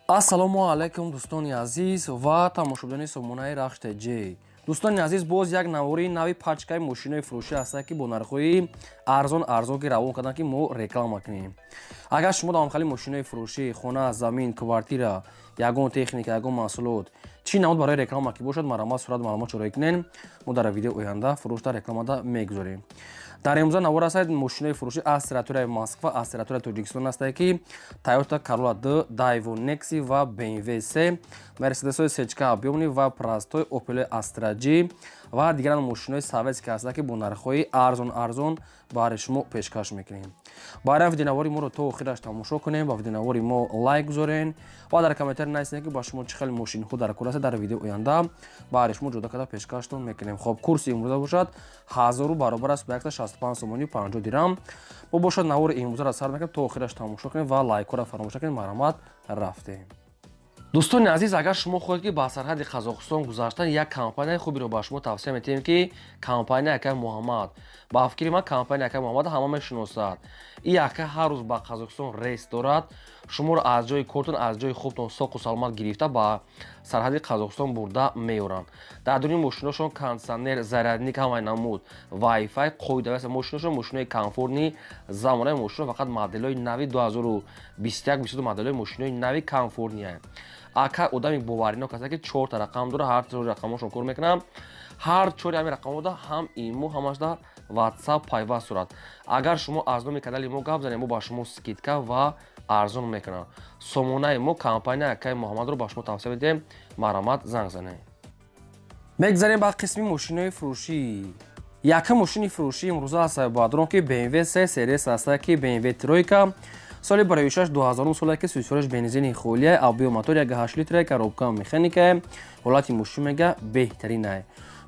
ассалому алайкум дӯстони азиз ва тамошобинони сомонаи рахш ТЖ. дӯстони азиз, боз як навори нави пачкаи мошинои фурӯшӣ ҳастад ки бо нархҳои арзон ки равон кардан ки мо реклама кунем. Агар шумо дар хали мошинои фурӯшӣ, хона, замин, квартира, ягон техника, ягон маҳсулот чӣ намуд барои реклама ки бошад, маромат сурат маълумот чорой кунен, мо дар видеои оянда фурӯшда рекламада мегузорем. дар имрӯза навор ҳастад мошинои фурӯшӣ аз территорияи Москва, аз территорияи Тоҷикистон ҳастад ки Toyota Corolla D, Daewoo Nexi ва BMW 3, Mercedes-ҳои сечка объёмни ва Простой, Opel Astra G ва дигар мошинои советски ҳастад ки бо нархҳои арзон барои шумо пешкаш мекунем. Барои видеонавори моро то охираш тамошо кунем, ба видеонавори мо лайк гузорен ва дар комментар нависед ки ба шумо чӣ хел мошинҳо дар кор ҳастад. Дар видеои оянда барои шумо ҷудо карда пешкаштон мекунем. Хоб, курси имрӯза бошад 1000 баробар аст ба 165 сомонию 50 дирам. Бо бошад навори имрӯзаро сар мекунем, то охираш тамошо кунем ва лайкҳоро фаромӯш накунем. Маромат, рафтем. дӯстони азиз, агар шумо хоҳед ки ба сарҳади Қазоқистон гузаштан як компанияи хубиро ба шумо тавсия метиҳем ки компанияи Акай Муҳаммад. Ба фикри ман компанияи Акай Муҳаммад ҳама мешиносад. ин Акай ҳар рӯз ба Қазоқистон рейс дорад. шуморо аз ҷои кортон, аз ҷои хубтон соқу саломат гирифта ба сарҳади Қазоқистон бурда меоранд. дар дуни мошиношон кондитсионер, зарядник, ҳамаи намуд, вайфай қоида аст. мошиношон мошинои комфортни замонаи мошино, фақат моделҳои нави 2021-22 моделҳои мошинои нави комфортниянд. Акай одами боваринок аст ки 4 та рақам дора, ҳар 4 рақамошон кор мекунам. ҳар 4 ҳамин рақамода ҳам имо, ҳамаш дар WhatsApp пайваст дорад. агар шумо аз номи канали мо гап занед, мо ба шумо скидка ва арзон мекунам. сомонаи мо компанияи Акай Муҳаммадро ба шумо тавсия медиҳем. маромат, занг занед. мегзарем ба қисми мошинои фурӯшӣ. якум мошини фурӯшӣ имрӯза ҳастад баъдрон ки BMW 3 серияс ҳастад ки BMW тройка соли барои 2000 соле ки сӯзишвораш бензини холия, объём мотор 1.8 литра, коробка механика, ҳолати мошинага беҳтарина.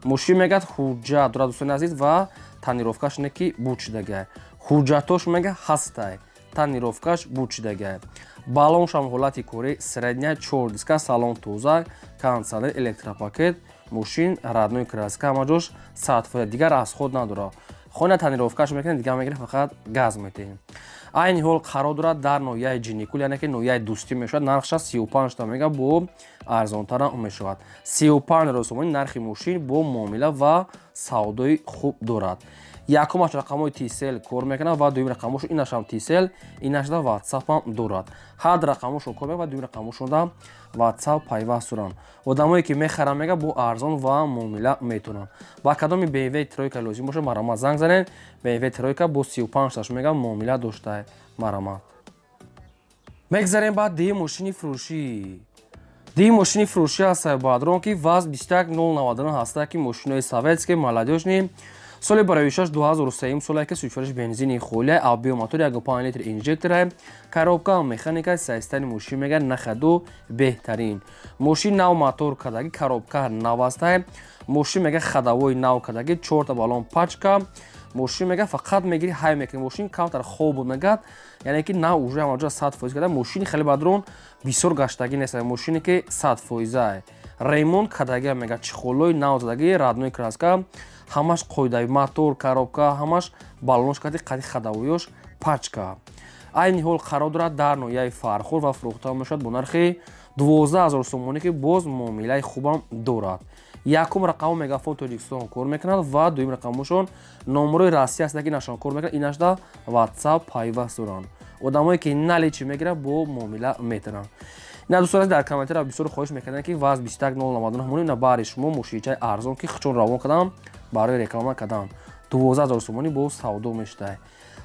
мошинага ҳуҷҷат дорад дӯстони азиз ва танировкаш не ки буд шудага. ҳуҷҷатош мега ҳастай, танировкаш буд шудага. балоншам ҳолати кори средня, 4 диска, салон тоза, кондитсионер, электропакет, мошин родной краска, ҳама ҷош сатфоя, дигар расход надора. хона танировкаш мекунем, дигар мегирем, фақат газ метаҳем. айни ҳол қарор дорад дар ноҳияи ҷиникул, яъне ки ноҳияи дӯстӣ мешавад. нархша 35 та мега бо арзонтара мешавад. 35 сомонӣ нархи мошин бо муомила ва савдои хуб дорад. якумаш рақамҳои TCL кор мекунад ва дуюм рақамош инашам TCL, инаш дар WhatsApp дорад. ҳар рақамошон кор мекунад ва дуюм рақамошон дар WhatsApp пайваст доранд. одамое ки мехаранд мега бо арзон ва муомила метавонанд. ба кадоми BMW тройка лозим бошад, маромат, занг занед. BMW тройка бо 35 таш мега муомила дошта. маромат. мегзарем ба ди мошини фурӯшӣ. ди мошини фурӯшӣ ҳастад баъдрон ки ВАЗ 21099 ҳастад ки мошинои советски молодёжни соли барои 2003 соле ки сӯзишвораш бензини холия, объём мотор 1.5 литр инжектора, коробка механика, саистани мошин мега нахаду беҳтарин. мошин нав мотор кардаги, коробка нав аста, мошин мега хадавои нав кардаги, 4 та балон пачка, мошин мега фақат мегири ҳай мекунӣ. мошин камтар хоб буд мегад, яъне ки нав уже ҳамаҷо 100% карда. мошини хеле бадрон бисёр гаштагӣ нест, мошине ки 100%. ремонт кардаги мега, чихолои нав задаги, родной краска, ҳамаш қоидаи мотор, коробка, ҳамаш балонош карди, қади хадавоёш пачка. айни ҳол қарор дорад дар ноҳияи фархор ва фурӯхта мешавад бо нархи 12000 сомонӣ ки боз муомилаи хубам дорад. якум рақамо мегафон Тоҷикистон кор мекунад ва дуюм рақамошон номерои расмӣ ҳастад ки инашон кор мекунад, инаш дар WhatsApp пайваст доранд. одамое ки наличи мегиранд бо муомила метавонанд. ина дӯстон дар комментария бисёр хоҳиш мекарданд ки ВАЗ 21099 ҳамон ина баъри шумо мошинчаи арзон ки хичон равон кардам барои реклама кардам. 12000 сомонӣ бо савдо мешавад.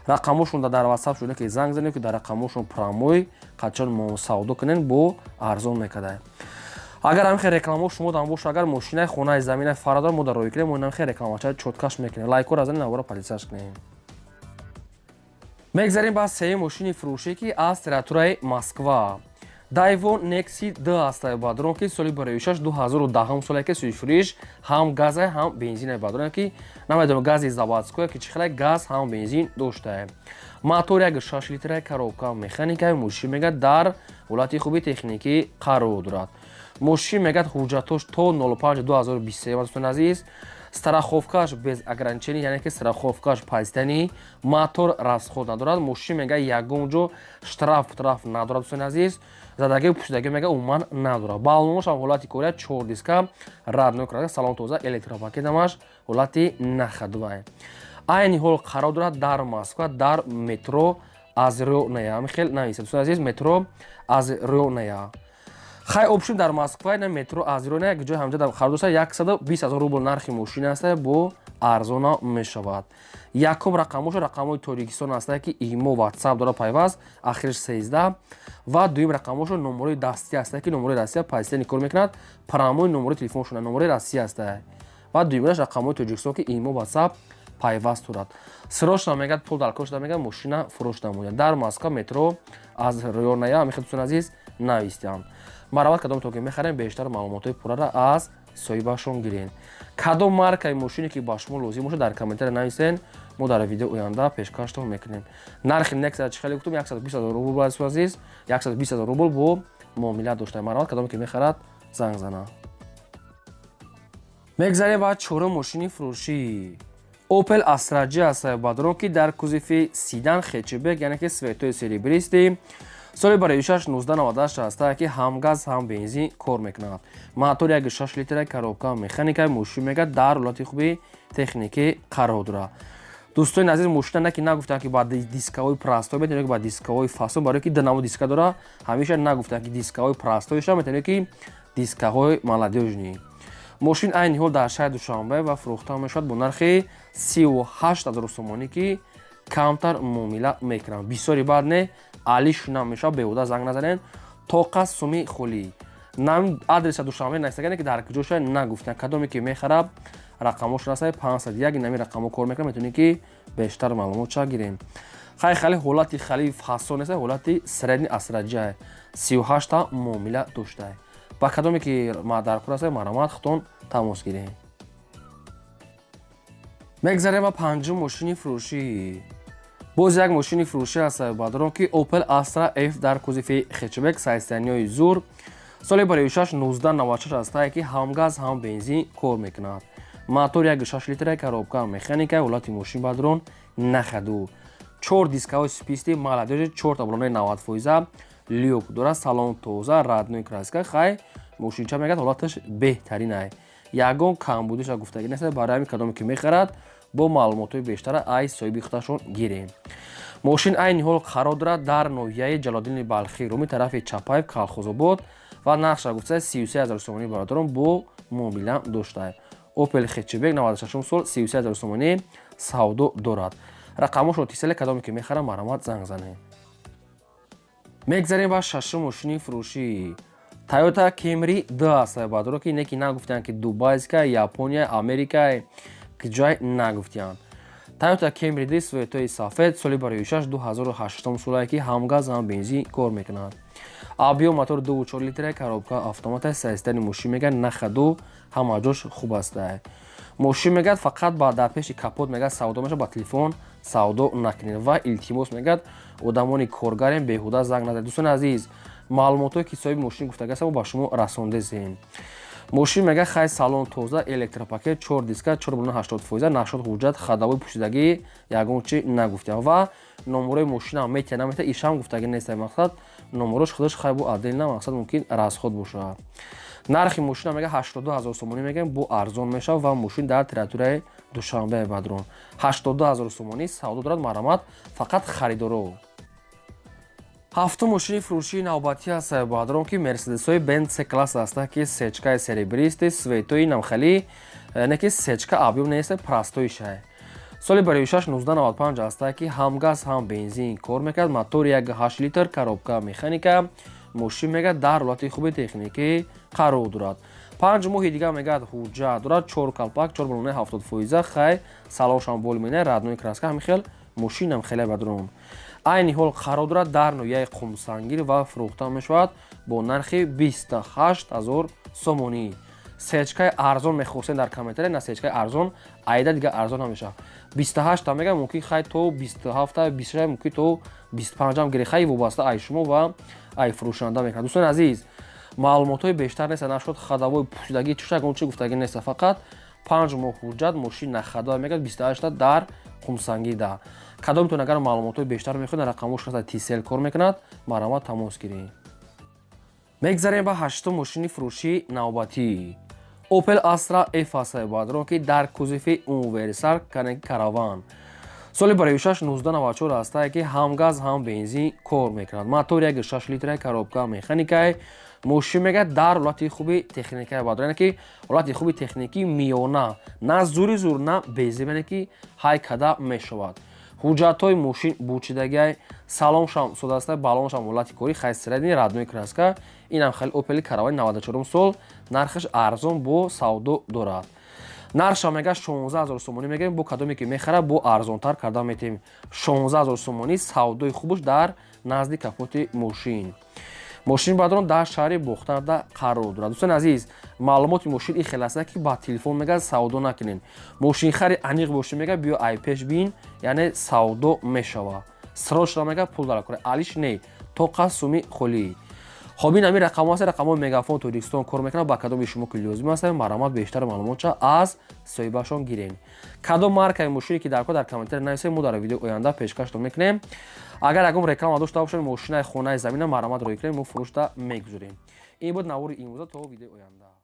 рақамошон дар WhatsApp шуда ки занг занед ки дар рақамошон промой қачон мо савдо кунен бо арзон мекардад. агар ҳамин хел реклама шумо дан боша, агар мошинаи хонаи заминаи фарадор мо дар роҳ кунем, мо ин ҳамин хел рекламачаи чоткаш мекунем. лайкҳоро занед, навора позитсияш кунем. мегзарем ба сеюм мошини фурӯшӣ ки аз территорияи Москва. Daewoo Nexi D ҳастад баъдрон ки соли барои 2010 соле ки сӯзишвориш ҳам газа, ҳам бензина баъдрон ки намедонам гази заводское ки чӣ хеле газ ҳам бензин дошта. мотор 1.6 литра, коробка механика, мошин мега дар ҳолати хуби техникӣ қарор дорад. мошин мегад ҳуҷҷатош то 05/2023 дӯстон азиз. страховкаш без ограничений, яъне ки страховкаш пазитани, мотор расход надорад. мошин мега ягон ҷо штраф надорад дӯстони азиз. задаги пушидаги мега умуман надорад. Баллонош ҳам ҳолати кория 4 диска радной краска салон тоза электропакетамаш ҳолати нахадвай. Айни ҳол қарор дорад дар Москва дар метро Азрёная. Михел нависад. Дӯстон азиз, метро Азрёная. хай опшин дар Москва на метро Азрёная ки ҷои ҳамҷа қарор дошта 120 000 рубл нархи мошин аст, бо арзона мешавад. Якум рақамош рақамои Тоҷикистон аст ки имо WhatsApp дора пайваст ахириш 13 ва дуюм рақамош номери дастӣ аст ки номери Россия пайвастӣ кор мекунад, прамои номери телефоншона номери Россия аст ва дуюмаш рақамои Тоҷикистон ки имо WhatsApp пайваст дорад. Срочно мегад пул дар кор шуда мегад мошина фурӯш намояд. Дар Москва метро Азрёная мехоҳед дӯстон азиз навистиам. Маравад кадом то ки мехарем бештар маълумотои пуррара аз соҳибашон гирен. Кадом маркаи мошине ки ба шумо лозим бошад дар комментария нависен, мо дар видео оянда пешкаштон мекунем. Нархи Nexia чӣ хеле гуфтум 120 000 рубл дӯстон азиз, 120 000 рубл бо муомила доштаем. Маравад кадом ки мехарад занг зана. мегзарем ба чорум мошини фурӯшӣ. Opel Astra J аст бадрон ки дар кузифи седан хэтчбек яъне ки светои серебристи соли барои 1998 аст ки ҳам газ ҳам бензин кор мекунад. мотори 1.6 литра коробка механикаи мошин мегӯяд дар ҳолати хуби техникӣ қарор дорад. дӯстони азиз, мошина на ки нагуфтанд ки ба дискаҳои простой метавонед ки ба дискаҳои фасон, барое ки ду диска дора, ҳамеша нагуфтанд ки дискаҳои простоиша метавонед ки дискаҳои молодёжни. мошин айни ҳол дар шаҳри Душанбе ва фурӯхта мешавад бо нархи 38 000 сомонӣ ки камтар муомила мекунанд. бисёри бад не алиш намешавад, беҳуда занг назанед тоқа суми холӣ. нам адреса Душанбе настагане ки дар куҷоша нагуфтанд. кадоме ки мехараб рақамош аст 501 нами рақамо кор мекунад, метавонед ки бештар маълумотша гирем. хай хали ҳолати хали фасон аст, ҳолати средни асраҷа 38 муомила доштае. ба кадоме ки дар кор аст маромад хутон тамос гирем. мегзарем ба панҷум мошини фурӯшӣ. боз як мошини фурӯшӣ аст бадрон ки Opel Astra F дар кузифи хэтчбек сайстаниёи зур соли барои 1996 аст ки ҳам газ ҳам бензин кор мекунад. мотори 1.6 литра коробка механика ҳолати мошин бадрон нахаду. 4 дискаҳои списти молодёжи 4 таблонаи 90% люк дорад, салон тоза радной краска. хай мошинча мегӯяд ҳолаташ беҳтарин ай. ягон камбудиша гуфтагӣ нест, барои ҳамин кадоме ки мехарад бо маълумотои бештара ай соҳиби худашон гирем. мошин айни ҳол қарор дорад дар ноҳияи Ҷалолиддини Балхи Румӣ тарафи Чапаев Колхозобод ва нархша гуфта 33 000 сомонӣ бародарон бо муомила доштае. Opel хэтчбек 96 сол 33 000 сомонӣ савдо дорад. рақамошро тиселе кадоме ки мехарам маромад занг занем. мегзарем ба шашум мошини фурӯшӣ. Toyota Camry 2 аст бадрон ки не ки нагуфтанд ки дубайска, Япония, Америка ки ҷой нагуфтанд. Toyota Camry 2 светои сафед соли барои 2008 солае ки ҳам газ ҳам бензин кор мекунад. объём мотор 2.4 литра коробка автомата сайстани мошин мегӯяд нахаду ҳама ҷош хуб аст. мошин мегӯяд фақат ба дар пеши капот мегӯяд савдо мешавад, ба телефон савдо накунед ва илтимос мегӯяд одамони коргарем беҳуда занг назанед. дӯстони азиз, маълумотое ки соҳиби мошин гуфтагӣ аст ба шумо расондезем. мошин мегӯяд хай салон тоза электропакет 4 диска 4.80% нашод ҳуҷҷат хадавои пӯшидагӣ ягон чи нагуфтем ва номерои мошинам метия наметия ишам гуфтагӣ нест. мақсад номерош худаш хай бо отдельно мақсад мумкин расход бошад. нархи мошинам мегӯяд 82 000 сомонӣ мегӯем, бо арзон мешавад ва мошин дар территорияи Душанбе бадрон 82 000 сомонӣ савдо дорад. маромад фақат харидоро. ҳафтум мошини фурӯшии навбатӣ аст бадрон ки Mercedes-ҳои Benz C-класс аст ки сечкаи серебристи светои намхалӣ не ки сечка объём нест простоиша. соли барои 1995 аст ки ҳам газ ҳам бензин кор мекард. мотори 1.8 литр коробка механика мошин мегӯяд дар ҳолати хуби техникӣ қарор дорад. 5 моҳи дигар мегӯяд ҳуҷҷат дорад. 4 калпак 4.70%. хай салоншам болмина радной краска ҳамин хел мошинам хеле бадрон. айни ҳол қарор дорад дар ноҳияи қумсангир ва фурӯхта мешавад бо нархи 28 000 сомонӣ. сечкаи арзон мехостем дар комментария, на сечкаи арзон айда дигар арзон намешавад. 28 та мегӯям, мумкин хай то 27 26 мумкин то 25 гире. хай вобаста ай шумо ва ай фурӯшанда мекунад. дӯстони азиз, маълумотои бештар нест, нашуд хадавои пӯшидагӣ чӣ ягон чи гуфтагӣ нест, фақат 5 моҳ ҳуҷҷат мошин нахадо мегӯяд 28 дар қумсангида. кадомтон агар маълумотои бештар мехоҳед рақамош тисел кор мекунад, маромад тамос гиред. мегзарем ба 8-ум мошини фурӯшии навбатӣ. Opel Astra F-100 бадро ки дар кузуфи универсал караван. соли барои 1994 ҳастае ки ҳам газ ҳам бензин кор мекунад. Мотори 1.6 литраи коробка механикаи мошин мега дар ҳолати хуби техникаи бадро, яъне ки ҳолати хуби техникӣ миёна, на зури зур, на безиб, яъне ки ҳай када мешавад. ҳуҷҷатҳои мошин бучидагиай салоншам судастаи балоншам ҳолати кори хайсирадини раднои краска. Инам хеле Opel каравани 94 сол нархаш арзон бо савдо дорад. нархша мега 16 000 сомонӣ мегӯем. бо кадоме ки мехара бо арзонтар карда метавем. 16 000 сомонӣ савдои хубаш дар назди капоти мошин. мошини бадрон дар шаҳри бохтарда қарор дорад. дӯстони азиз, маълумоти мошин ин хеле аст ки ба телефон мега савдо накунед. мошинхари аниқ бошӣ мега биё ай пеш бин, яъне савдо мешава. срочно мега пул дар кор алиш не тоқа суми холӣ. хоб ин ҳамин рақамҳо аст. рақамҳои мегафон тоҷикистон кор мекунад. ба кадоми шумо ки лозим аст маромад бештар маълумотша аз соҳибашон гирен. кадом маркаи мошине ки дар кор дар комментар нависед, мо дар видеои оянда пешкаштон мекунем. агар ягон реклама дошта бошед мошинаи хонаи замина маромад рӯй кунем, мо фурӯшда мегузорем. ин буд навори имрӯза. то видеои оянда.